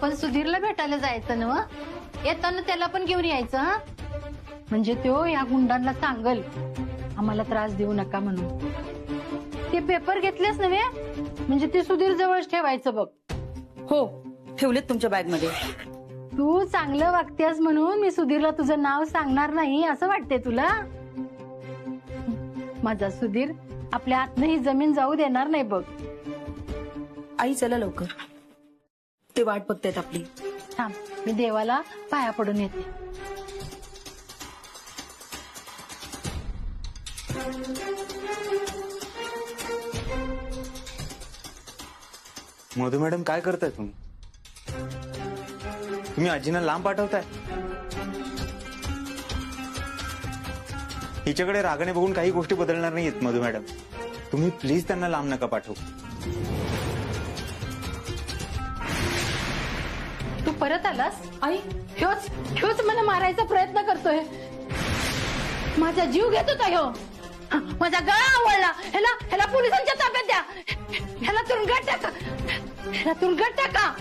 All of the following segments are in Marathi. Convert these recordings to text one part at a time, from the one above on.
आपण सुधीरला भेटायला जायचं ना, येताना त्याला पण घेऊन यायचं हा. म्हणजे तो या गुंडांना सांगल आम्हाला त्रास देऊ नका म्हणून. ते पेपर घेतलेच नव्हे, म्हणजे ते सुधीर जवळच ठेवायचं बघ. हो, ठेवलेत तुमच्या बॅग मध्ये. तू चांगलं वागतेस म्हणून मी सुधीरला तुझं नाव सांगणार नाही असं वाटते तुला? माझा सुधीर आपल्या आतनं ही जमीन जाऊ देणार नाही बघ. आई चला लवकर, ते वाट बघतायत आपली. थांब, मी देवाला पाया पडून येते. मधु मॅडम काय करताय तुम्ही? तुम्ही आजींना लांब पाठवताय. हिच्याकडे रागाने बघून काही गोष्टी बदलणार नाहीयेत मधु मॅडम. तुम्ही प्लीज त्यांना लांब नका पाठवू. तू परत आलास? आई, ह्योच मला मारायचा प्रयत्न करतोय. माझा जीव घेत होता ह्यो. माझा गळा आवडला. ह्याला पोलिसांच्या ताब्यात द्या. ह्याला तुरुंगात टाका. ह्याला तुरुंगात टाका.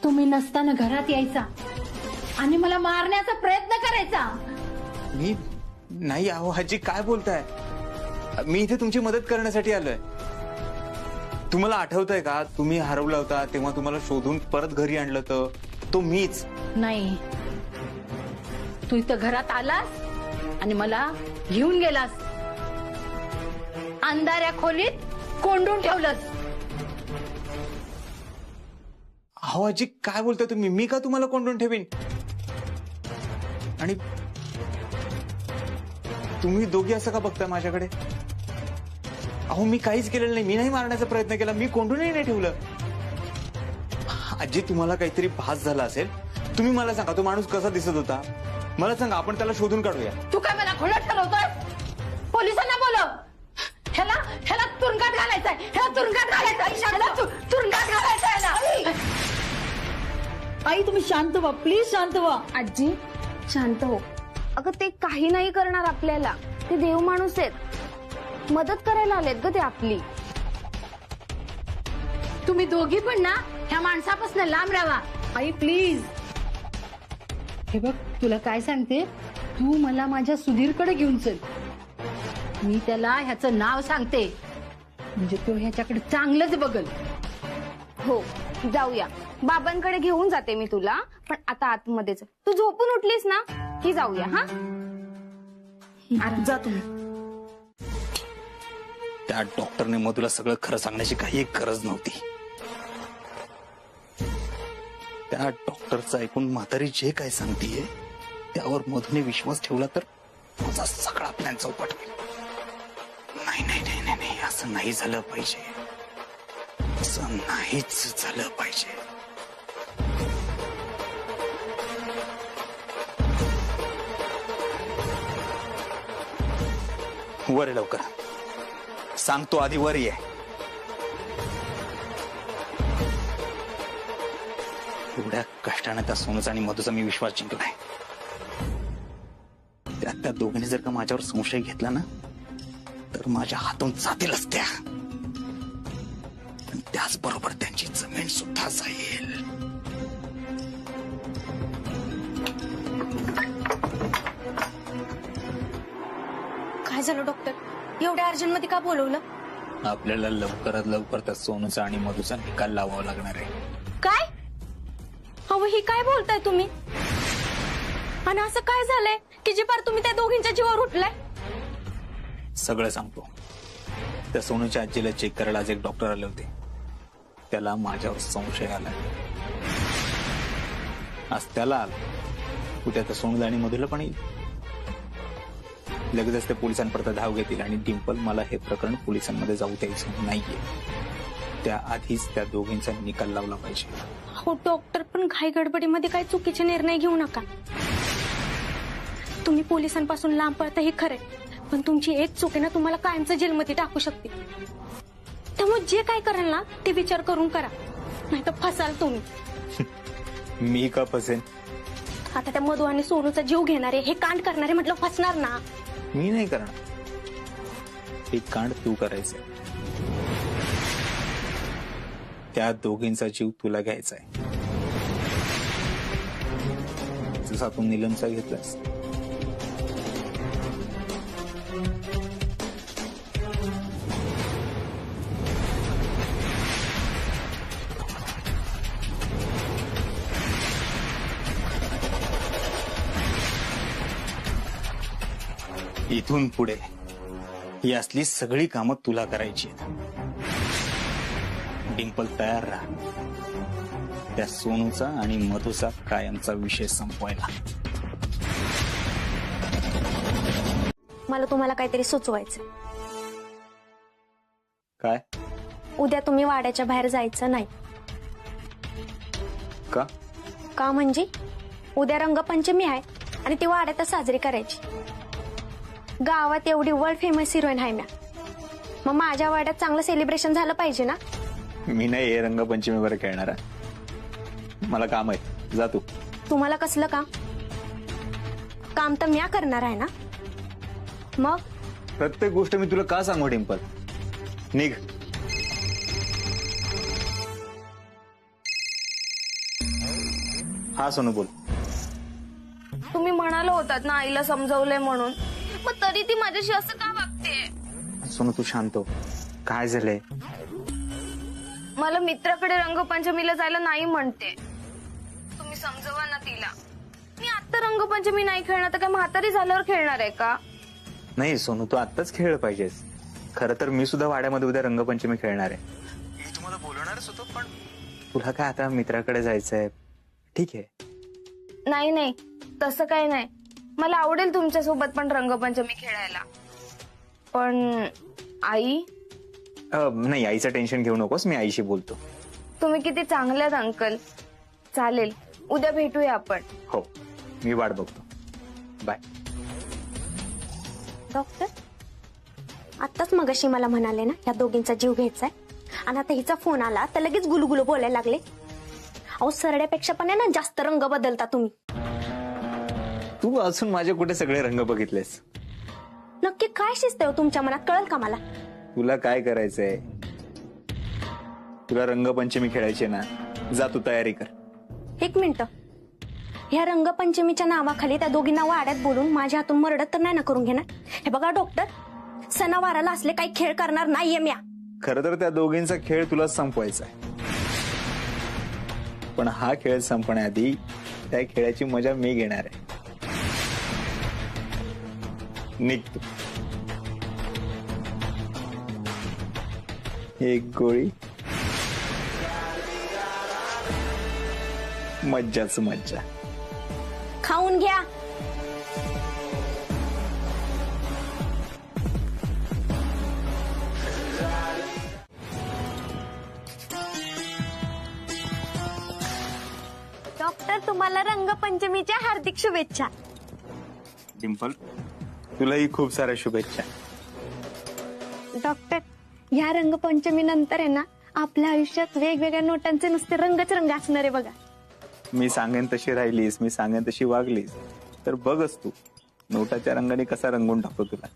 तुम्ही नसताना घरात यायचा आणि मला मारण्याचा प्रयत्न करायचा. मी नाही. अहो आजी काय बोलताय? मी इथे तुमची मदत करण्यासाठी आलोय. तुम्हाला आठवतंय का, तुम्ही हरवला होता तेव्हा तुम्हाला शोधून परत घरी आणलं तर तो मीच. नाही, तू इथं घरात आलास आणि मला घेऊन गेलास. अंधाऱ्या खोलीत कोंडून ठेवलंस. अहो आजी काय बोलताय तुम्ही? मी का तुम्हाला कोंडून ठेवीन? आणि तुम्ही दोघी असं का बघताय माझ्याकडे? अहो मी काहीच केलेलं नाही. मी नाही मारण्याचा प्रयत्न केला. मी कोंडूनही नाही ठेवलं. आजी तुम्हाला काहीतरी भास झाला असेल. तुम्ही मला सांगा, तो माणूस कसा दिसत होता मला सांगा. आपण त्याला शोधून काढूया. तू काय मला खोलात ठरवतोय? पोलिसांना बोलव. ह्याला तुरुंगात घालायचंय. ह्याला तुरुंगात घालायचंय. तुरुंगात घालायचंय. आई तुम्ही शांत व्हा, प्लीज शांत व्हा. आजी शांत हो. अगं ते काही नाही करणार आपल्याला. ते देव माणूस आहेत, मदत करायला आलेत ग ते आपली. तुम्ही दोघी पण ना ह्या माणसापासून लांब राहा. आई प्लीज. हे बघ, तुला काय सांगते, तू मला माझ्या सुधीरकडे घेऊन चल. मी त्याला ह्याचं नाव सांगते, म्हणजे तो ह्याच्याकडे चांगलंच बघल. हो जाऊया. बाबांकडे घेऊन जाते मी तुला, पण आता आतमध्येच. तू झोपून उठलीस ना की जाऊया. हा जा तुम्ही. त्या डॉक्टरने मधुला सगळं खरं सांगण्याची काही गरज नव्हती. त्या डॉक्टरचं ऐकून म्हातारी जे काय सांगतीये त्यावर मधुने विश्वास ठेवला तर माझा सगळा प्लॅन चौपट होईल. नाही नाही नाही नाही नाही, असं नाही झालं पाहिजे. असं नाहीच झालं पाहिजे. वर ये लवकर. सांगतो आधी वर ये. एवढ्या कष्टाने त्या सोनूचा आणि मधुचा मी विश्वास जिंकलाय. त्या दोघांनी जर का माझ्यावर संशय घेतला ना तर माझ्या हातून जातीलच त्या. पण त्याचबरोबर त्यांची जमीन सुद्धा जाईल. काय झालं डॉक्टर? एवढ्या अर्जंट मध्ये का बोलवलं? आपल्याला लवकरात लवकर त्या सोनूचा आणि मधुचा निकाल लावावा लागणार आहे. काय? अहो ही काय बोलताय तुम्ही? आणि असं काय झालंय की जे पार तुम्ही त्या दोघींच्या जीवावर उठलाय? सगळं सांगतो. त्या सोनूच्या आजीला चेक करायला आज एक डॉक्टर आले होते. त्याला माझ्यावर संशय आला. आज त्याला आला, उद्या त्या सोनूला आणि मधुला पण येईल. लगेचच ते पोलिसांपर्यंत धाव घेतील आणि डिंपल मला हे प्रकरण पोलिसांमध्ये जाऊ द्यायचं नाहीये. त्याआधीच त्या दोघींचा निकाल लावला पाहिजे. हो डॉक्टर, पण घाई गडबडीमध्ये काही चुकीचे निर्णय घेऊ नका. तुम्ही पोलिसांपासून लांब पळता हे खरे, पण तुमची एक चूक आहे ना तुम्हाला कायमचं जेलमध्ये टाकू शकते. त्यामुळे जे काय कराल ना ते विचार करून करा, नाहीतर फसाल तुम्ही. मी का फसेन? आता त्या मधु आणि सोनूचा जीव घेणारे, हे कांड करणारे म्हटलं फसणार ना. मी नाही करणार. शेवटी कांड तू करायचंय. त्या दोघींचा जीव तुला घ्यायचा आहे, जसा तू नीलमचा घेतलास. इथून पुढे ही असली सगळी कामं तुला करायची आहेत. डिंपल तयार राहा त्या सोनूचा आणि मधूचा कायमचा विषय संपवायला. मला तुम्हाला काहीतरी सुचवायचं. काय? उद्या तुम्ही वाड्याच्या बाहेर जायचं नाही. का? का म्हणजे उद्या रंगपंचमी आहे आणि ती वाड्यातच साजरी करायची. गावात एवढी वर्ल्ड फेमस हिरोईन आहे म्या, मग माझ्या वाड्यात चांगलं सेलिब्रेशन झालं पाहिजे ना. मी नाही हे रंगपंचमीवर खेळणार आहे. मला काम आहे, जा तू. तुम्हाला कसलं काम? काम तर म्या करणार आहे ना. मग प्रत्येक गोष्ट मी तुला का सांगू डिंपल? निघ. हा सोनू बोल. तुम्ही म्हणाला होतात ना आईला समजवलंय म्हणून, मग तरी ती माझ्याशी असं का वागते? सोनू तू शांत हो. काय झालंय? मला मित्राकडे रंगपंचमीला जायला नाही म्हणते. तुम्ही समजवा ना तिला. मी आता रंगपंचमी नाही खेळणार तर काय म्हातारी झाल्यावर खेळणार आहे का? नाही सोनू, तू आत्ताच खेळलं पाहिजेस. खरं तर मी सुद्धा वाड्यामध्ये उद्या रंगपंचमी खेळणार आहे. मी तुम्हाला बोलणारच होतो, पण तुला काय आता मित्राकडे जायचंय. ठीक आहे. नाही नाही, तसं काही नाही. मला आवडेल तुमच्यासोबत पण रंगपंचमी खेळायला. पण आई? नाही, आईचं टेन्शन घेऊ नकोस, मी आईशी बोलतो. तुम्ही किती चांगले आहेत अंकल. चालेल, उद्या भेटूया आपण. हो, मी वाट बघतो. बाय. डॉक्टर आताच मगाशी मला म्हणाले ना या दोघींचा जीव घ्यायचाय, आणि आता हिचा फोन आला तर लगेच गुलगुलू बोलायला लागले. अहो सरड्यापेक्षा पण आहे ना जास्त रंग बदलता तुम्ही. तू अजून माझे कुठे सगळे रंग बघितलेस? नक्की काय शिस्त आहे हो तुमच्या मनात, कळेल का मला? तुला काय करायचंय? तुला रंगपंचमी खेळायची ना, जा तू तयारी कर. एक मिनिट, ह्या रंगपंचमीच्या नावाखाली त्या दोघींना वाड्यात बोलून माझ्या हातून मर्डर तर नाही ना करून घेणार? हे बघा डॉक्टर, सणावाराला असले काही खेळ करणार नाहीये म्या. खरं तर त्या दोघींचा खेळ तुला संपवायचा आहे, पण हा खेळ संपण्याआधी त्या खेळाची मजा मी घेणार आहे. निघ तू. एक गोळी, मज्जाच मज्जा. खाऊन घ्या. डॉक्टर तुम्हाला रंगपंचमीच्या हार्दिक शुभेच्छा. डिंपल, तुलाही खूप साऱ्या शुभेच्छा. डॉक्टर ह्या रंगपंचमी नंतर आहे ना आपल्या आयुष्यात वेगवेगळ्या नोटांचे नुसते रंगच रंग असणार आहे बघा. मी सांगेन तशी राहिलीस, मी सांगेन तशी वागलीस तर बघच तू नोटाच्या रंगाने कसा रंगून टाकतो तुला.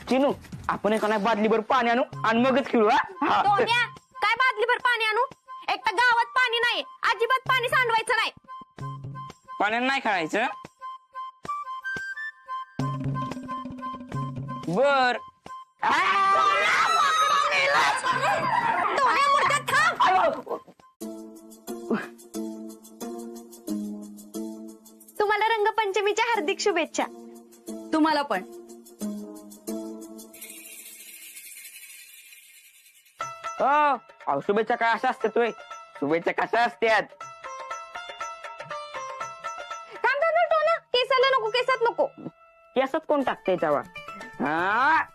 चिनू, आपण एका बादलीभर पाणी आणू आणि मगच खेळू. हा दोन्या, काय बादलीभर पाणी आणू? एक तर गावात पाणी नाही, अजिबात पाणी सांडवायचं नाही. पाण्यानं नाही खेळायचं. बर. दोन्या मुर्द्यात थांब. तुम्हाला रंगपंचमीच्या हार्दिक शुभेच्छा. तुम्हाला पण. हो, शुभेच्छा काय अशा असतात तुय? शुभेच्छा कशा असतात? केसाला नको, केसात नको. केसात कोण टाकते तेव्हा? हा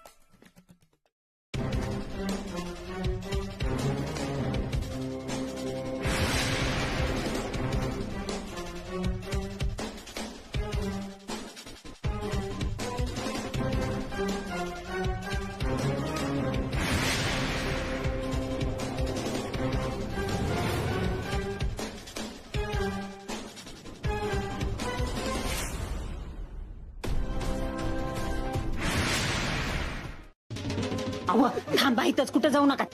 अहो थांबा इथंच, कुठं जाऊ नका.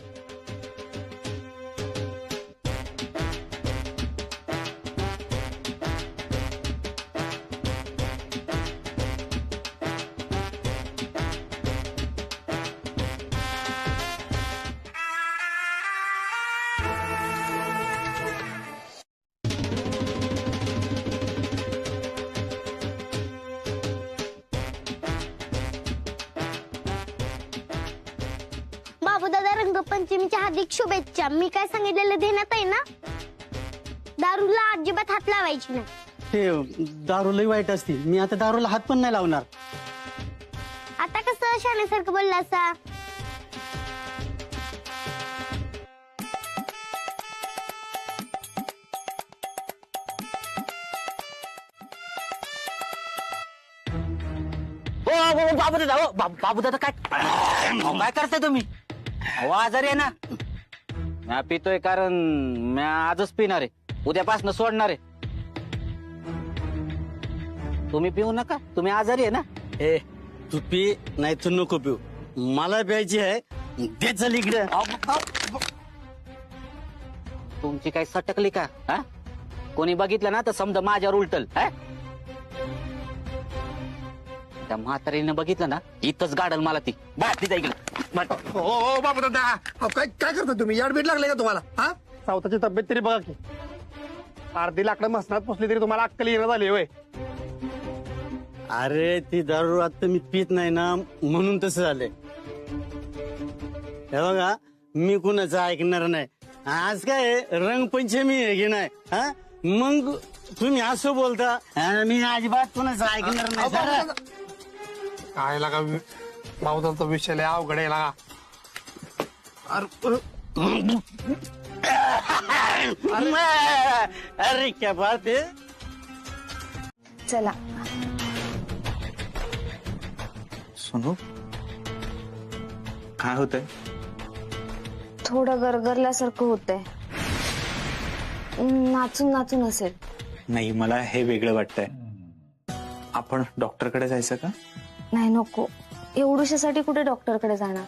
बाबूदादा रंगपंचमीच्या हार्दिक शुभेच्छा. मी काय सांगितलेलं देण्यात आहे ना, दारूला अजिबात हात लावायची नाही. ते दारू लई वाईट असते. मी आता दारूला हात पण नाही लावणार. आता कसं शाण्यासारखं बोलला असा. बाबू दादा, बाबू दादा काय काय करताय तुम्ही? अहो आजारी आहे ना. मी पितोय कारण मी आजच पिणार आहे, उद्यापासून सोडणार आहे. तुम्ही पिऊ नका, तुम्ही आजारी आहे ना. ए तू पी नाही तू नको पिऊ, मला प्यायची आहे. दे चल इकडे. तुमची काही सटकली का? हा, कोणी बघितलं ना तर समजा माझ्यावर उलटल. त्या म्हातारीने बघितलं ना इथंच गाडल मला ती. बाहेर तिचा इकडे. हो बाबू दादा, काय काय करता तुम्ही? याडबीट लागले का तुम्हाला? हा, सावताची तब्येत तरी बघा की. अर्धी लाकडं मसनात पोचली तरी तुम्हाला अक्कल येणं झाली होय. अरे ती दारू आता मी पित नाही ना, म्हणून तसं झालंय. हे बघा, मी कुणाचं ऐकणार नाही. आज काय रंगपंचमी आहे की नाही? हा, मग तुम्ही असं बोलता. मी अजिबात कुणाचं ऐकणार नाही. जरा. काय लागा भाऊ दादा, विषय लय अवघड आहे लागा. अरे क्या बात आहे. चला. सोनू, काय होतंय? थोडं गरगरल्यासारखं होतंय. नाचून नाचून असेल. नाही, मला हे वेगळं वाटतंय. आपण डॉक्टरकडे जायचं का? नाही नको, एवढ्यासाठी कुठे डॉक्टरकडे जाणार.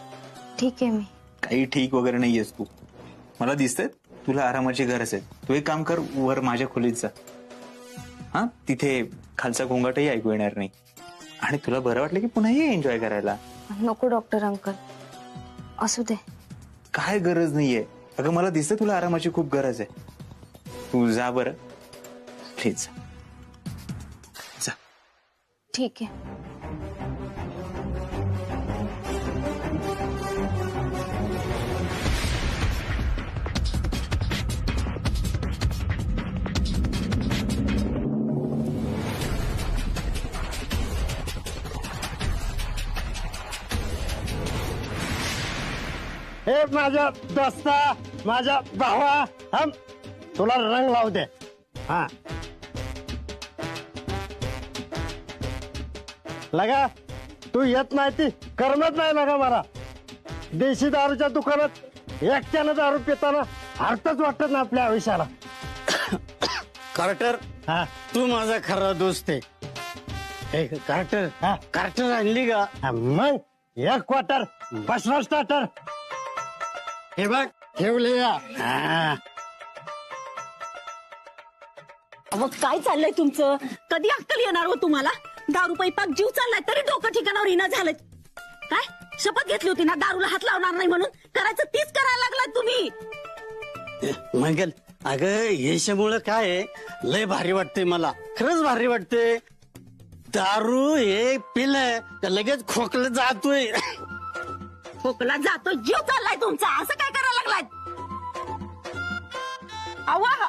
ठीक आहे मी. काही ठीक वगैरे नाहीयेस तू. मला दिसतंय तुला आरामाची गरज आहे. तू एक काम कर, वर माझ्या खोलीत जा. हा, तिथे खालचा गोंगाटही ऐकू येणार नाही. आणि तुला बरं वाटलं की पुन्हा ये एन्जॉय करायला. नको डॉक्टर अंकल, असू दे. काय गरज नाहीये. अगं मला दिसतंय तुला आरामाची खूप गरज आहे. तू जा बरं प्लीज. जा. ठीक आहे. हे माझ्या दोस्ता, माझ्या भावा, हम तुला रंग लावते. हा लगा, तू येत नाही ती करमत नाही लगा मला. देशी दारूच्या दुकानात एकट्यानं दारू पिताना अर्थच वाटत ना आपल्या आयुष्याला. कार्टर, हा तू माझा खरा दोस्त आहे. कार्टर, हा कार्टर आणली का? मग एक क्वार्टर बसणार स्टार्टर. हे बघ ठेवले. अहो काय चाललंय तुमचं? कधी अक्कल येणार हो तुम्हाला? दारू पैपाक जीव चाललाय तरी डोकं ठिकाणावर येणं झालं. काय शपथ घेतली होती ना दारूला हात लावणार नाही म्हणून? करायचं तीच करायला लागलाय तुम्ही. मंगल, अगं याच्यामुळं काय आहे, लय भारी वाटते मला. खरंच भारी वाटते. दारू हे पिलंय तर लगेच खोकलं जातोय. खोकला जातो, जीव चाललाय तुमचा. असं काय करायला लागलाय?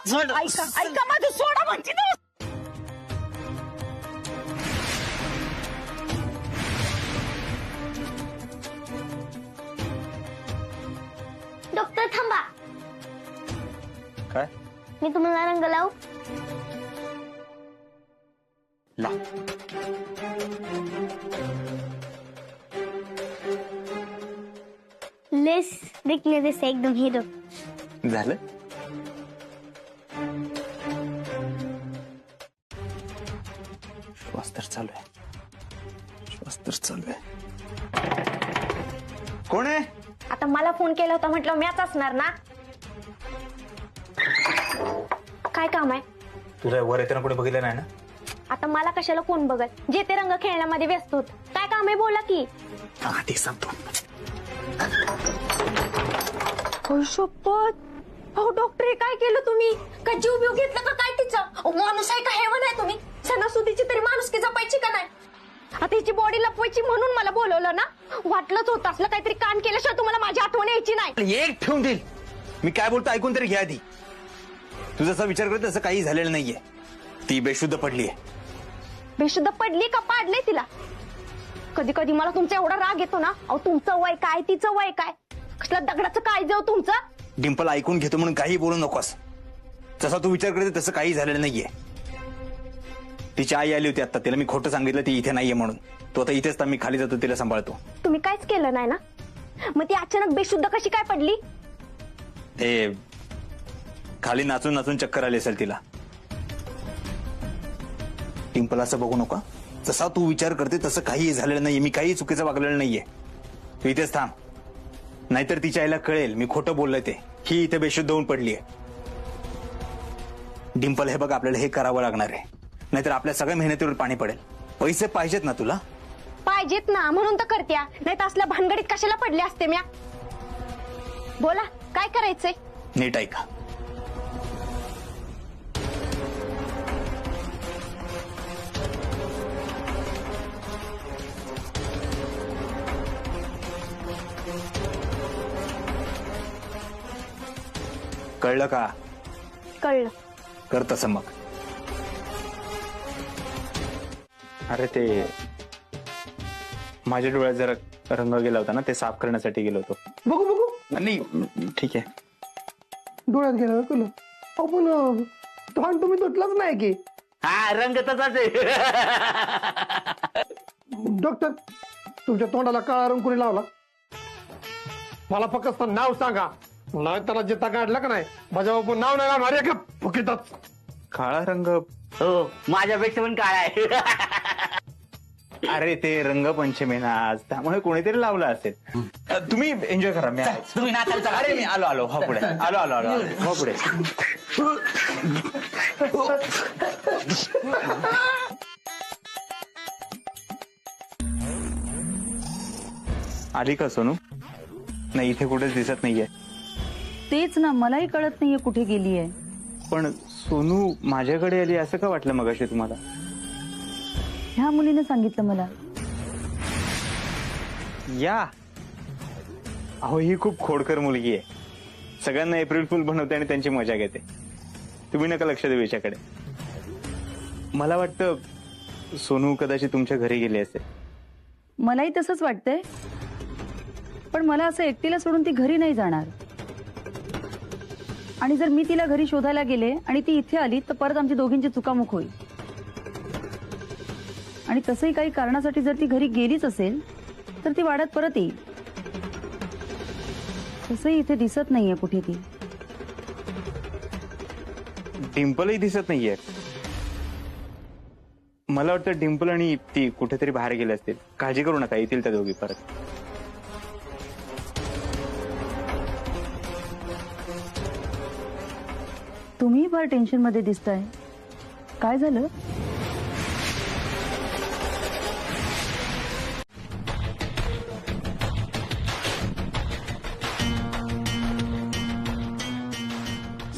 सोड. ऐका ऐका माझं, सोडा म्हणजे ना. डॉक्टर थांबा. काय? मी तुम्हाला रंग लावू? ला. लेस देखले जसे एकदम हिरो. झालं. श्वास तर चालू आहे. कोण आहे? आता मला फोन केला होता म्हटलं मॅच असणार ना. काय काम आहे? तुला वर येताना कोणी बघितलं नाही ना? आता मला कशाला कोण बघत, जे ते रंग खेळण्यामध्ये व्यस्त होत. काय काम आहे बोला की. हा ते सांगतो. शपथ. अहो डॉक्टर हे काय केलं तुम्ही? काय जीव बिव घेतलं का काय तिचा? माणूस आहे का हेवन आहे तुम्ही? सणासुदीची तरी माणुसकी जपायची का नाही? आता हिची बॉडी लपवायची म्हणून मला बोलवलं ना. वाटलंच होतं असलं काहीतरी कान केल्याशिवाय तुम्हाला माझी आठवण यायची नाही. एक ठेवून देईल. मी काय बोलतो ऐकून तरी घ्या आधी. तू जसा विचार करत तसं काही झालेलं नाहीये. ती बेशुद्ध पडलीये. बेशुद्ध पडली का पाडले तिला? कधी कधी मला तुमचा एवढा राग येतो ना. अहो तुमचं वय काय तिचं वय काय? कसला दगडाचं काय जाऊ तुमचं? डिंपल ऐकून घेतो म्हणून काही बोलू नकोस. जसा तू विचार करते तसं काही झालेलं नाहीये. तिची आई आली होती आता. तिला मी खोटं सांगितलं ती इथे नाहीये म्हणून. तो आता इथेच मी खाली जातो तिला सांभाळतो. तुम्ही काहीच केलं नाही ना. मग ती अचानक बेशुद्ध कशी काय पडली? ते खाली नाचून नाचून चक्कर आली असेल तिला. डिंपल असं बघू नका. जसा तू विचार करते तसं काही झालेलं नाहीये. मी काही चुकीचं वागलेलं नाहीये. तू इथेच थांब. नाहीतर तिच्या आईला कळेल मी खोटं बोललोय ते. ही इथे बेशुद्ध होऊन पडलीये. डिंपल हे बघ आपल्याला हे करावं लागणार आहे. नाहीतर आपल्या सगळ्या मेहनतीवर पाणी पडेल. पैसे पाहिजेत ना तुला? पाहिजेत ना म्हणून तर करत्या. नाही तर असल्या भानगडीत कशाला पडले असते म्या. बोला काय करायचंय? नीट ऐका. कळलं का? कळलं. कर तसं मग. अरे ते माझ्या डोळ्यात जरा रंग गेला होता ना. ते साफ करण्यासाठी गेलो होतो. बघू बघू. नाही ठीक आहे. डोळ्यात गेला कळलं. पण तोंड तुम्ही तुटलाच नाही की. हा रंग तसाच आहे. डॉक्टर तुमच्या तोंडाला काळा रंग कोणी लावला? मला फक्त नाव सांगा. नाही त्याला जिता काढला का नाही माझ्या बाबू नाव नाही लावणार का फुकीतच. काळा रंग? हो माझ्यापेक्षा पण काळा आहे. अरे ते रंगपंचमी ना आज, त्यामुळे कोणीतरी लावला असेल. तुम्ही एन्जॉय करा. मी तुम्ही नाचायला चला. अरे मी आलो हो पुढे. आलो हो पुढे. आली का सोनू? नाही इथे कुठेच दिसत नाहीये. तेच ना मलाही कळत नाहीये कुठे गेली आहे. पण सोनू माझ्याकडे आली असं का वाटलं मगाशी तुम्हाला? ह्या मुलीने सांगितलं मला. या अहो ही खूप खोडकर मुलगी आहे. सगळ्यांना एप्रिल फुल बनवते आणि त्यांची मजा घेते. तुम्ही नका लक्ष देऊ याच्याकडे. मला वाटतं सोनू कदाचित तुमच्या घरी गेली असेल. मलाही तसंच वाटतंय. पण मला असं एकटीला सोडून ती घरी नाही जाणार. आणि जर मी तिला घरी शोधायला गेले आणि ती इथे आली तर परत आमची दोघींची चुकामुक होईल. आणि तसंही काही कारणासाठी जर ती घरी गेलीच असेल तर ती वाड्यात परत येईल. तसंही इथे दिसत नाहीये कुठे ती. डिंपलही दिसत नाहीये. मला वाटतं डिंपल आणि ती कुठेतरी बाहेर गेले असतील. काळजी करू नका येतील त्या दोघी परत. तुम्ही फार टेन्शन मध्ये दिसताय. काय झालं?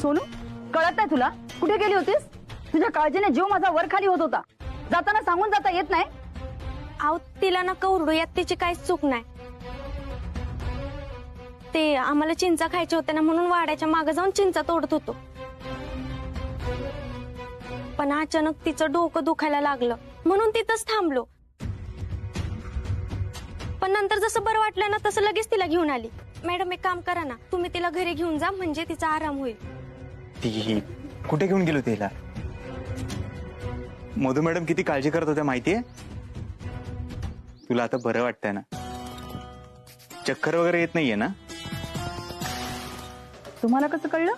सोनू कळत नाही तुला? कुठे गेली होतीस? तुझ्या काळजीने जीव माझा वर खाली होत होता. जाताना सांगून जाता येत नाही? अहो तिला नका ओरडू. यात तिची काहीच चूक नाही. ते आम्हाला चिंचा खायच्या होत्या ना म्हणून वाड्याच्या मागे जाऊन चिंचा तोडत होतो. पण अचानक तिचं डोकं दुखायला लागलं म्हणून तिथंच थांबलो. पण नंतर जसं बरं वाटलं ना तसं लगेच तिला घेऊन आली. मॅडम एक काम करा ना, तुम्ही तिला घरी घेऊन जा म्हणजे तिचा आराम होईल. ती कुठे घेऊन गेलो तिला? मधू मॅडम किती काळजी करत होत्या माहितीये? तुला आता बरं वाटतंय ना? चक्कर वगैरे येत नाहीये ना? तुम्हाला कसं कळलं?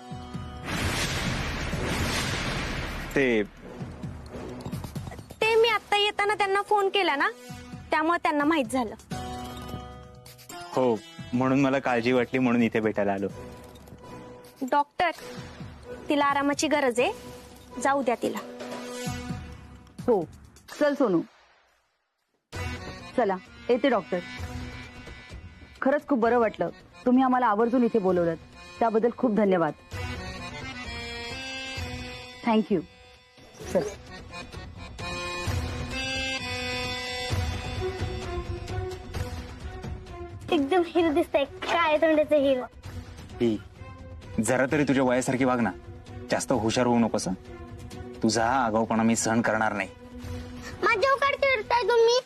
ते मी आता येताना त्यांना फोन केला ना त्यामुळे त्यांना माहित झालं. हो म्हणून मला काळजी वाटली, म्हणून इथे भेटायला आलो. डॉक्टर, तिला आरामाची गरज आहे, जाऊ द्या तिला. हो, चल सोनू. चला, येते डॉक्टर. खरंच खूप बरं वाटलं, तुम्ही आम्हाला आवर्जून इथे बोलवलं, त्याबद्दल खूप धन्यवाद. थँक्यू. चल. एकदम हिरो दिसतंय, काय तोंडाचं हिरो. जरा तरी तुझ्या वयासारखी वाग ना, जास्त हुशार होऊ नकोस. तुझा हा आगाऊपणा मी सहन करणार नाही. माझ्या उकाड चिरताय तुम्ही.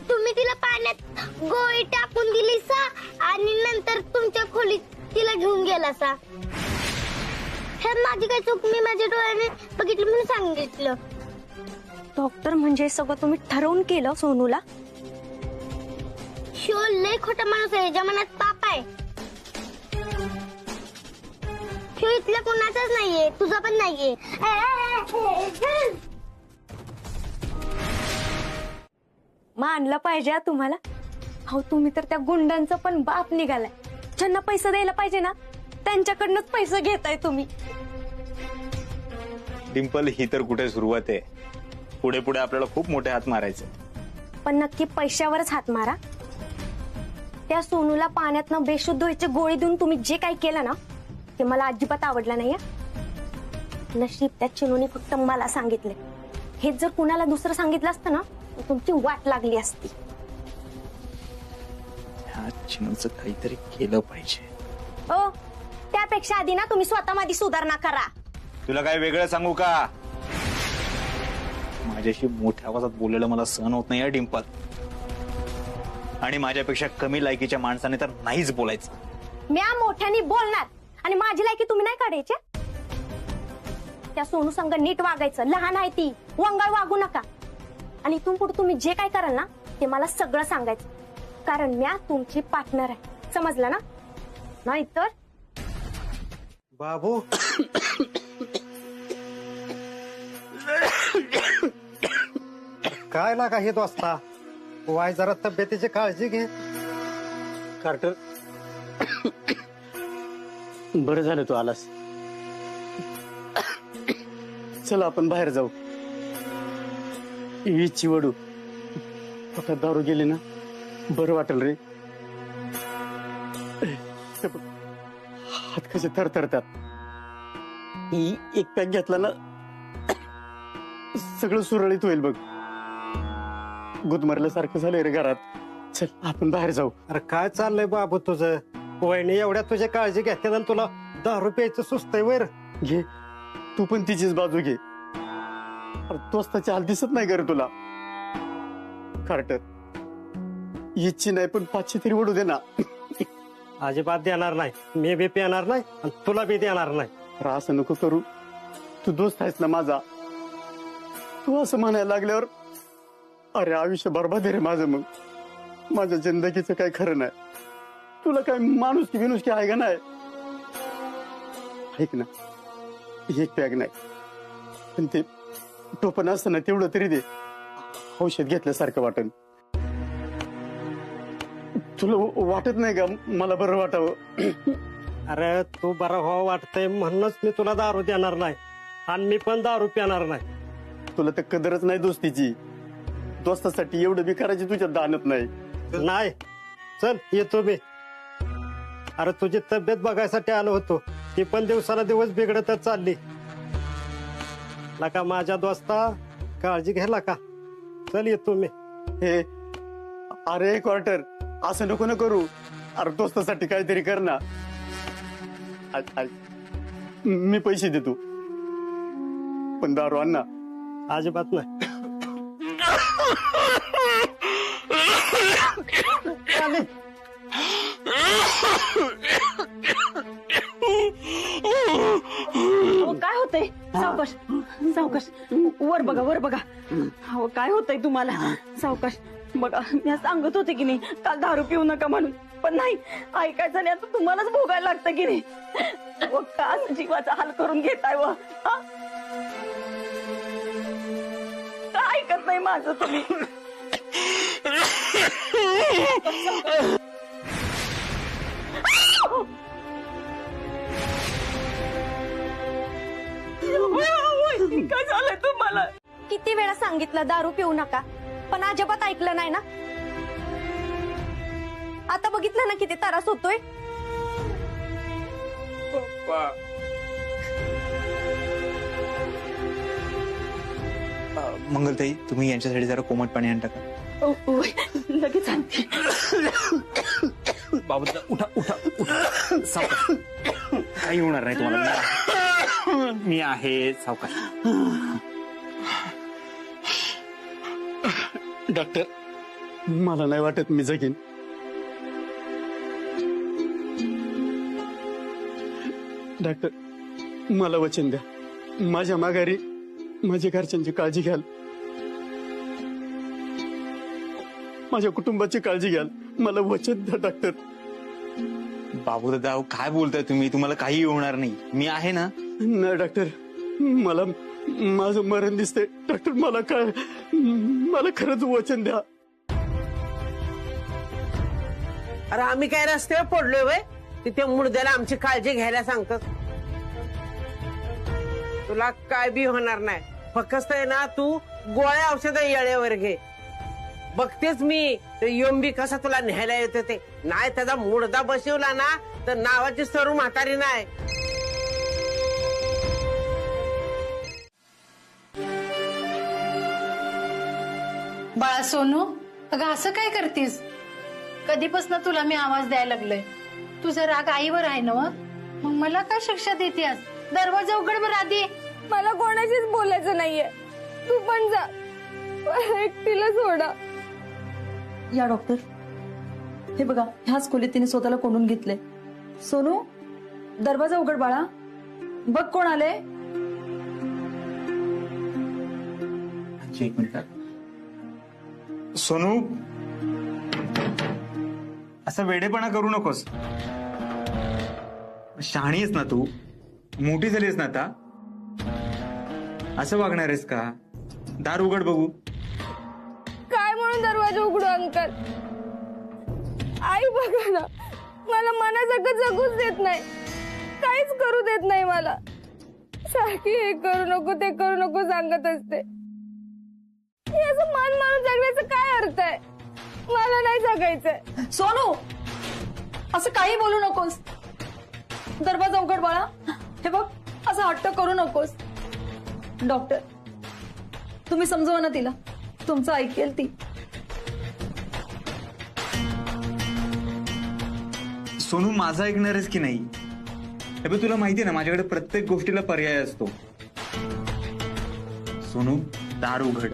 तुम्ही तिला पाण्यात गोळी टाकून दिली सा आणि नंतर तुमच्या खोलीत तिला घेऊन गेला सा. हे माझी काय चूक, मी माझ्या डोळ्याने बघितलं म्हणून सांगितलं. डॉक्टर, म्हणजे सगळं तुम्ही ठरवून केलं सोनूला? शिव लय खोटा माणूस आहे, ज्या मनात पाप आहे. शिव इथल्या कोणाचाच नाहीये, तुझा पण नाहीये. मानलं पाहिजे तुम्हाला. हो, तुम्ही तर त्या गुंडांचा पण बाप निघालाय. ज्यांना पैसे द्यायला पाहिजे ना, त्यांच्याकडनंच पैसे घेताय तुम्ही. डिंपल, ही तर कुठे सुरुवात आहे. पुढे पुढे आपल्याला खूप मोठे हात मारायचे. पण नक्की पैशावरच हात मारा. त्या सोनूला पाण्यातनं बेशुद्ध व्हायची गोळी देऊन तुम्ही जे काही केलं ना, ते मला अजिबात आवडलं नाही. नशीब त्या चिनूने फक्त मला सांगितले. हेच जर कुणाला दुसरं सांगितलं असतं ना, तर तुमची वाट लागली असती. ह्या चिनूचं काहीतरी केलं पाहिजे. ओ, त्यापेक्षा आधी ना तुम्ही स्वतःमध्ये सुधारणा करा. तुला काय वेगळं सांगू का? माझ्याशी मोठ्या आवाजात बोललेलं मला सहन होत नाही डिंपल. आणि माझ्यापेक्षा कमी लायकीच्या माणसाने तर नाहीच बोलायचं. म्या मोठ्याने बोलणार आणि माझी लायकी तुम्ही नाही काढायची. त्या सोनू संग नीट वागायचं. लहान आहे ती, वंगाळ वागू नका. आणि इथून पुढे तुम्ही जे काय कराल ना, ते मला सगळं सांगायचं. कारण म्या तुमची पार्टनर आहे, समजलं ना? नाहीतर बाबू, काय लागा हे दोस्ता, वाय जरा तब्येतीची काळजी घे. कार्टर, बरं झालं तू आलास. चला आपण बाहेर जाऊ, ही चिवडू. आता दारू गेली ना, बरं वाटेल रे. हात कसे थरथरतात. ही एक पॅक घेतला ना, सगळं सुरळीत होईल बघ. गुदमरल्यासारखं झालंय रे घरात. चल आपण बाहेर जाऊ. अरे काय चाललंय बाबू तुझं? वहिनी एवढ्या तुझी काळजी घेते आणि तुला दारू प्यायचं सुचतंय वर. घे, तू पण तिचीच बाजू घे. अरे दोस्ताची हाल दिसत नाही का रे तुला? कार्टर, इच्छी नाही पण 500 तरी ओढू दे ना. अजिबात देणार नाही, मी बी पिणार नाही आणि तुला बी देणार नाही. अरे असं नको करू, तू दोस्त आहेस ना माझा. तू असं म्हणायला लागल्यावर अरे आयुष्य बरबाद आहे रे माझं. मग माझ्या जिंदगीचं काही खरं नाही. तुला काय माणुसकी बिनुसकी आहे का नाही? ऐक ना, एक पॅक नाही पण ते टोपण असतं ना, तेवढं तरी दे. औषध घेतल्यासारखं वाटन. तुला वाटत नाही का मला बरं वाटावं? अरे तू बरा व्हावं वाटतंय म्हणूनच मी तुला दारू देणार नाही आणि मी पण दारू पिणार नाही. तुला तर कदरच नाही दोस्तीची. दोस्तासाठी एवढं बी करायची तुझ्यात दानत नाही. नाही, चल येतो मी. अरे तुझी तब्येत बघायसाठी आलो होतो, ती पण दिवसाला दिवस बिघडतच चालली. लका माझ्या दोस्ता, काळजी घ्यायला का. चल येतो मी. हे अरे क्वार्टर, असं नको न करू. अरे दोस्तासाठी काहीतरी कर ना. मी पैसे देतो पण दारू आण ना. अजिबात नाही. काय होतंय? सावकाश सावकाश, वर बघा वर बघा. हो काय होतंय तुम्हाला? सावकाश बघा. मी सांगत होते की नाही काल दारू पिऊ नका म्हणून, पण नाही ऐकायचं नाही. आता तुम्हालाच भोगायला लागतं की नाही. का जीवाचा हाल करून घेताय व? काय ऐकत नाही माझं तुम्ही? झालं. किती वेळा सांगितलं दारू पिऊ नका, पण अजिबात ऐकलं नाही ना. आता बघितलं ना किती त्रास होतोय. पप्पा मंगलताई, तुम्ही यांच्यासाठी जरा कोमट पाणी आण टाका. लगेच आणते. बाबूदा उठा उठा उठा, सावकाश. काही होणार नाही तुम्हाला. मी आहे, सावकाश. डॉक्टर, मला नाही वाटत मी जगीन. डॉक्टर, मला वचन द्या, माझ्या माघारी माझ्या घरच्यांची काळजी घ्याल, माझ्या कुटुंबाची काळजी घ्याल. मला वचन द्या डॉक्टर. बाबूदादा काय बोलताय तुम्ही? तुम्हाला काही होणार नाही, मी आहे ना. नाही डॉक्टर, मला माझं मरण दिसतंय. डॉक्टर, मला खरंच वचन द्या. अरे आम्ही काय रस्त्यावर पडलोय वय? तिथे मुर्द्याला आमची काळजी घ्यायला सांगतात. तुला काय बी होणार नाही. फक्त आहे ना, तू गोळ्या औषध येळेवर घे. बघतेच मी योंबी कसा तुला न्यायला येते ते. नाही त्याचा मुर्दा बसवला ना तर नावाची सरू म्हातारी नाही. बाळा सोनू, अगं असं काय करतीस? कधीपासून तुला मी आवाज द्यायला लागलोय. तुझा राग आईवर आहे ना? मग मला काय शिक्षा देतेस? दरवाजा उघड बरं आधी. मला कोणाशीच बोलायचं नाहीये. तू पण जा, एकटीला सोडा. या डॉक्टर, हे बघा, ह्याच खोलीत तिने स्वतःला कोंडून घेतले. सोनू, दरवाजा उघड बाळा. बघ कोण आले. एक मिनिट. सोनू, असा वेडेपणा करू नकोस. शहाणी आहेस ना तू, मोठी झालीस ना आता. असं वागणार आहेस का? दार उघड बघू. काय म्हणून दरवाजा उघडू अंकल? आई बघा ना, मला मनासारखं जगूच देत नाही, काहीच करू देत नाही मला. सारखी हे करू नको ते करू नको सांगत असते. हे असं मान मारून जगण्याचा काय अर्थ आहे? मला नाही जगायचंय. सोनू, असं काही बोलू नकोस. दरवाजा उघड बाळा. हे बघ, असं हट्ट करू नकोस. डॉक्टर, तुम्ही समजवा ना तिला, तुमचं ऐकेल ती. सोनू, माझं ऐकणार आहेस की नाही? हे बघ, तुला माहितीये ना माझ्याकडे प्रत्येक गोष्टीला पर्याय असतो. सोनू, दार उघड.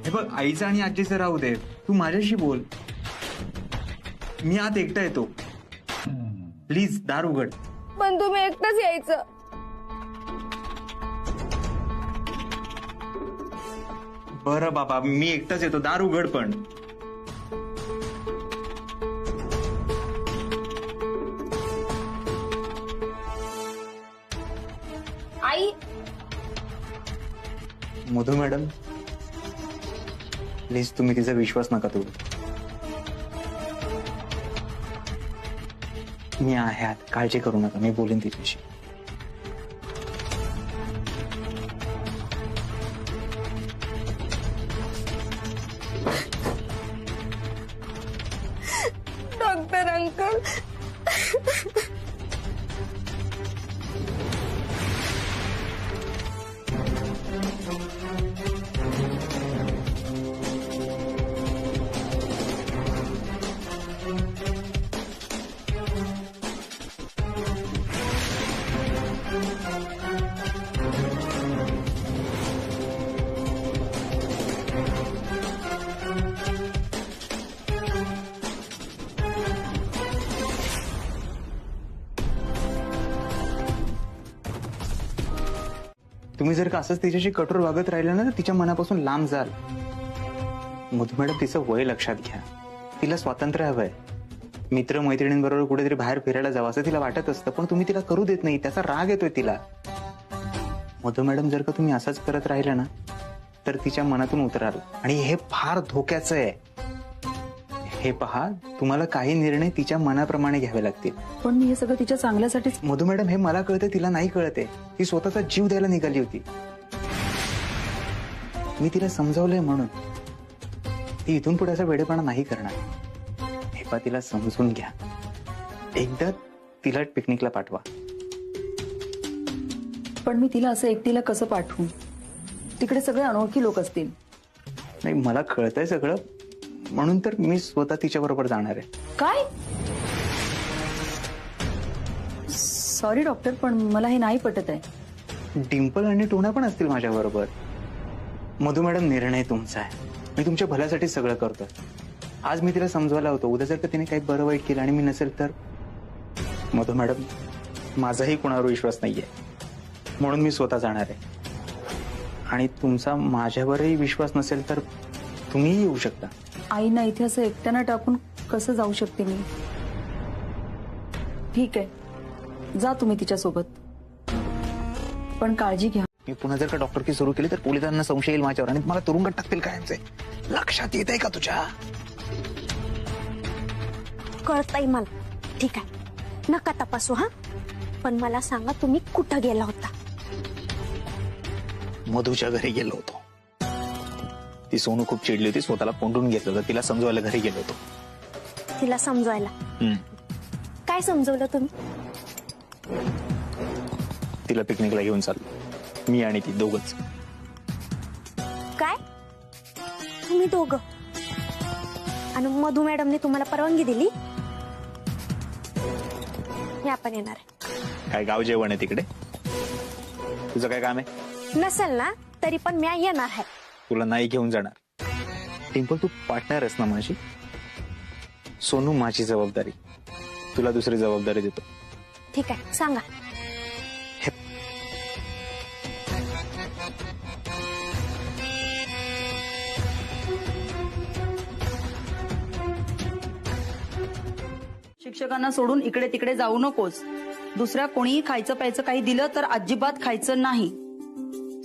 हे बघ, आईचं आणि आजीचं राहू दे, तू माझ्याशी बोल. मी आत एकटा येतो. प्लीज दार उघड. पण तुम्ही एकटंच यायचं. बरं बाबा, मी एकटाच येतो, दार उघड. पण आई, मधू मॅडम, प्लीज तुम्ही तिचा विश्वास नका तोडू. मी आहे आत, काळजी करू नका, मी बोलेन तिच्याशी. डॉक्टर अंकल, तुम्ही जर का असंच तिच्याशी कठोर वागत राहिला ना तर तिच्या मनापासून लांब जाल. मधू मॅडम, तिचं वय लक्षात घ्या. तिला स्वातंत्र्य हवंय. मित्र मैत्रिणींबरोबर कुठेतरी बाहेर फिरायला जावं असं तिला वाटत असतं, पण तुम्ही तिला करू देत नाही. त्याचा राग येतोय तिला. मधू मॅडम, जर का तुम्ही असंच करत राहिला ना तर तिच्या मनातून उतराल, आणि हे फार धोक्याचं आहे. हे पहा, तुम्हाला काही निर्णय तिच्या मनाप्रमाणे घ्यावे लागतील. पण मी हे सगळं तिच्या चांगल्यासाठीच. मधू मॅडम, हे मला कळतं, तिला नाही कळते. ती स्वतःचा जीव द्यायला निघाली होती. मी तिला समजावलंय म्हणून ती इथून पुढे असा वेडेपणा नाही करणार. हे पा, तिला समजून घ्या. एकदा तिला पिकनिकला पाठवा. पण मी तिला असं एकटीला कसं पाठवू? तिकडे सगळे अनोळखी लोक असतील. नाही, मला कळतंय सगळं, म्हणून तर मी स्वतः तिच्या बरोबर जाणार आहे. काय? सॉरी डॉक्टर, पण मला हे नाही पटत आहे. डिंपल आणि टोना पण असतील माझ्या बरोबर. मधु मॅडम, निर्णय तुमचा आहे. मी तुमच्या भल्यासाठी सगळं करतोय. आज मी तिला समजवायला होतो, उद्या जर का तिने काही बरं वाईट केलं आणि मी नसेल तर? मधु मॅडम, माझाही कोणावर विश्वास नाहीये, म्हणून मी स्वतः जाणार आहे. आणि तुमचा माझ्यावरही विश्वास नसेल तर तुम्हीही येऊ शकता. आईना इथे असं एकट्यानं टाकून कसं जाऊ शकते मी? ठीक आहे, जा तुम्ही तिच्यासोबत, पण काळजी घ्या. मी पुन्हा जर का डॉक्टरकी सुरू केली तर पोलिसांना संशय येईल माझ्यावर आणि मला तुरुंगात टाकतील कायमचे. लक्षात येत आहे का तुझ्या? कळतंय मला. ठीक आहे, नका तपासू हा, पण मला सांगा तुम्ही कुठं गेला होता? मधूच्या घरी गेलो होतो. ती सोनू खूप चिडली होती, स्वतःला कोंडून घेतलं होतं. तिला समजवायला घरी गेलो होतो. तिला समजवायला? काय समजवलं तुम्ही? तिला पिकनिकला घेऊन चाललो, मी आणि ती दोघच. काय? तुम्ही दोघं? आणि मधु मॅडमने तुम्हाला परवानगी दिली? मी आपण येणार आहे. काय गाव जेवण आहे तिकडे? तुझं काय काम आहे? नसेल ना तरी पण मी येणार आहे. तुला नाही घेऊन जाणार. टिंपल, तू पार्टनर आहेस ना माझी. सोनू माझी जबाबदारी, तुला दुसरी जबाबदारी देतो. ठीक आहे, सांगा. शिक्षकांना सोडून इकडे तिकडे जाऊ नकोस. दुसऱ्या कोणीही खायचं प्यायचं काही दिलं तर अजिबात खायचं नाही.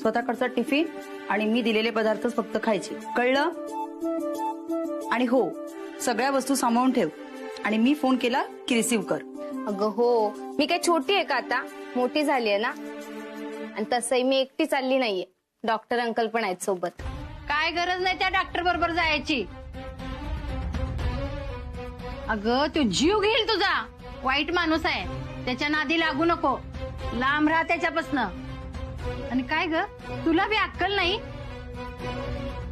स्वतःकडचा टिफिन आणि मी दिलेले पदार्थच फक्त खायचे, कळलं? आणि हो, सगळ्या वस्तू सांभाळून ठेव. आणि मी फोन केला की रिसीव्ह कर. अगं हो, मी काय छोटी आहे का आता? मोठी झाली आहे ना. आणि तसंही मी एकटी चालली नाहीये, डॉक्टर अंकल पण आहेत सोबत. काय गरज नाही त्या डॉक्टर बरोबर जायची. अगं, तो जीव घेईल तुझा. वाईट माणूस आहे, त्याच्या नादी लागू नको. लांब राहा त्याच्यापासनं. आणि काय ग, तुला बी अक्कल नाही?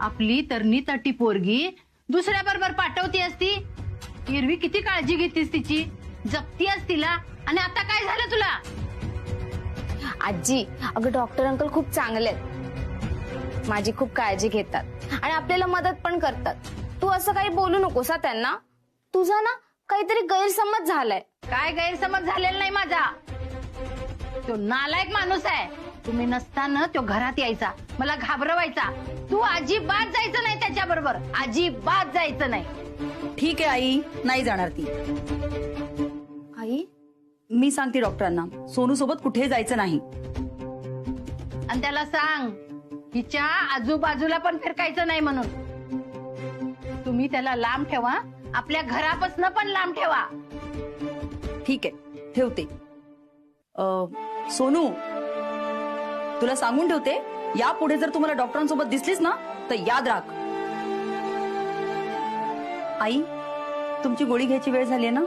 आपली तरणी तटी पोरगी दुसऱ्या बरोबर पाठवती असती. एरवी किती काळजी घेतीस तिची, जपतीस तिला. आणि आता काय झालं तुला? आजी, अगं डॉक्टर अंकल खूप चांगले आहेत, माझी खूप काळजी घेतात आणि आपल्याला मदत पण करतात. तू असं काही बोलू नकोस त्यांना. तुझा ना काहीतरी गैरसमज झालाय. काय गैरसमज झालेला नाही माझा. तो नालायक माणूस आहे. तुम्ही नसताना तो घरात यायचा, मला घाबरवायचा. तू अजिबात जायचं नाही त्याच्या बरोबर, अजिबात जायचं नाही. ठीक आहे आई, नाही जाणार ती. आई, मी सांगते डॉक्टरांना, सोनू सोबत कुठे जायचं नाही. आणि त्याला सांग हिच्या आजूबाजूला पण फिरकायचं नाही म्हणून. तुम्ही त्याला लांब ठेवा, आपल्या घरापासून पण लांब ठेवा. ठीक आहे, ठेवते. सोनू, तुला सांगून ठेवते, यापुढे जर तुम्हाला डॉक्टरांसोबत दिसलीस ना तर याद राख. आई, तुमची गोळी घ्यायची वेळ झाली ना,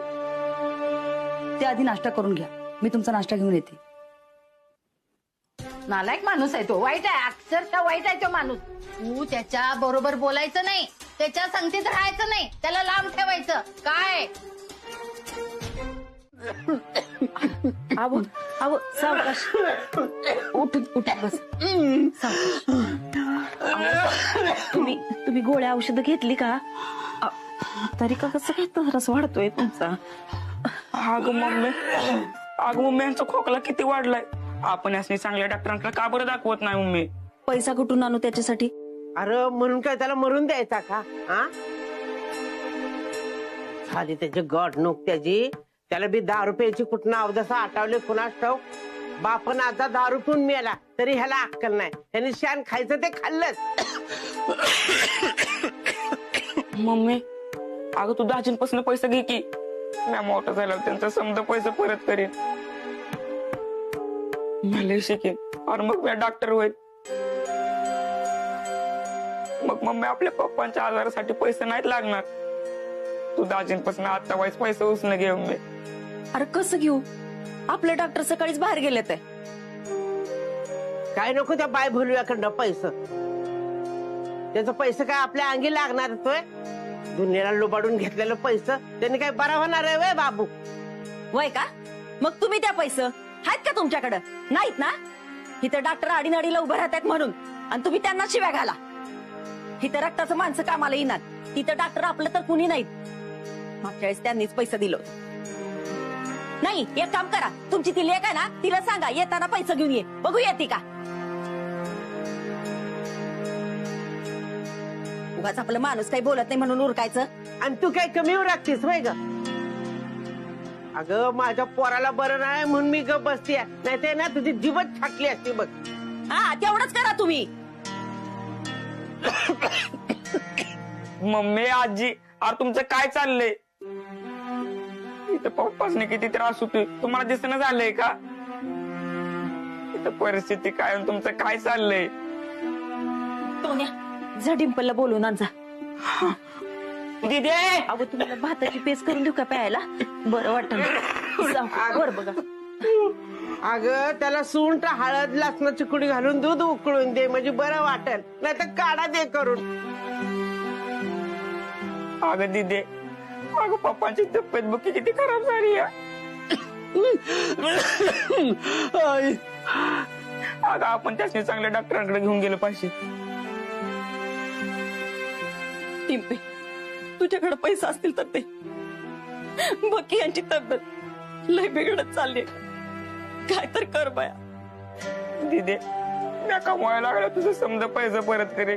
ते आधी नाश्ता करून घ्या. मी तुमचा नाश्ता घेऊन येते. नालायक माणूस आहे तो, वाईट आहे, अक्षरशः वाईट आहे तो माणूस. तू त्याच्या बरोबर बोलायचं नाही, त्याच्या संगतीत राहायचं नाही, त्याला लांब ठेवायचं. काय आव आव सावकाश, उठ उठ बस. तुम्ही गोळ्या औषधं घेतली का? तरी का कसं काय त्रास वाढतोय तुमचा? अगं मम्मी यांचा खोकला किती वाढलाय. आपण यासनी चांगल्या डॉक्टरांकडे का बरं दाखवत नाही मम्मी? पैसा कुठून आणू त्याच्यासाठी? अरे म्हणून काय त्याला मरून द्यायचा का? हा, झाली त्याची गट नोक त्याची. त्याला बी 10 रुपयाची कुठं अवदसा आठवले कुणास ठाऊक. बापन आता 10 रुपये मिळाला तरी ह्याला अक्कल नाही. ह्याने शान खायचं ते खाल्लंच. मम्मी, अगं तू दाजींपासून पैसे घे की. मी मोठं झाल्यावर त्यांचा समजा पैसे परत करेन. मला शिकेन और मग मी डॉक्टर होईल. मग मम्मी आपल्या पप्पांच्या आजारासाठी पैसे नाहीत लागणार. तू दाजींपासून आता वाईस पैसे उसने घेऊन दे. अरे कसं घेऊ? आपले डॉक्टर सकाळीच बाहेर गेले ते. काय नको त्या बाय भोलव्याकडनं पैसे. त्याचं पैसे काय आपल्या अंगी लागणार होय? दुनियाला लुबाडून घेतलेलं पैसे त्यांनी काय बरा होणार आहे वय बाबू? वय का? मग तुम्ही त्या पैसे आहेत का तुमच्याकडे? नाहीत ना? इथं डॉक्टर आडीनडीला उभं राहतात म्हणून आणि तुम्ही त्यांना शिव्या घाला. इथं रक्ताचं माणसं कामाला येणार, तिथं डॉक्टर आपलं तर कुणी नाहीत. मागच्या वेळेस त्यांनीच पैसे दिलं. नाही, एक काम करा, तुमची ती लेक आहे ना, तिला सांगा येताना पैसे घेऊन ये, बघू येते का. उगाच आपलं माणूस काही बोलत नाही म्हणून उरकायचं. आणि तू काय कमी राखतीस होय ग? अगं माझ्या पोराला बरं नाही म्हणून मी ग बसते, नाही ते ना तुझी जीवच छाटली असती बघ. हा तेवढंच करा तुम्ही. मम्मी आजी अरे तुमचं काय चाललंय? इथं पप्पासने किती त्रास होतोय तुम्हाला दिसणं झालंय का? इथं परिस्थिती काय आणि तुमचं काय चाललंय? सोन्या जा डिंपलला बोलून आण जा. दिदे अगं तुम्हाला भाताची पेस्ट करून देऊ का प्यायला? बरं वाटत बर बघा. अगं त्याला सुंठ हळद लसणाची कुडी घालून दूध उकळून दे म्हणजे बरं वाटेल, नाही तर काढा दे करून. अगं दिदे अगं पप्पांची तब्येत बघ किती खराब झाली आहे. अगं आपण त्यासनी चांगल्या डॉक्टरांकडे घेऊन गेलं पाहिजे. टिंपे तुझ्याकडे पैसा असतील तर ते बघ की यांची तब्येत लय बिघडत चालली. काय तर कर बाया. दिदे मी कमवायला लागला तुझं समजा पैसे परत करे.